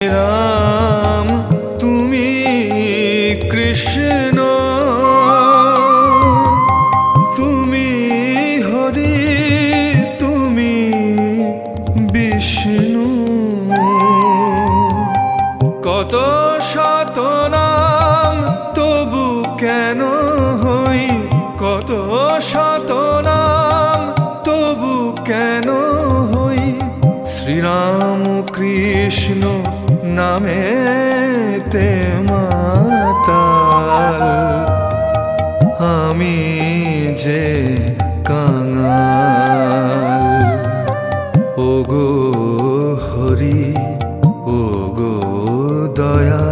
রাম তুমি কৃষ্ণ, তুমি হরি, তুমি বিষ্ণু। কত শত নাম তবু কেন হই, কত শত নাম তবু কেন হই শ্রীরাম কৃষ্ণ নামেতে মাতাল। আমি যে কাঙাল। ওগো হরি, ওগো দয়া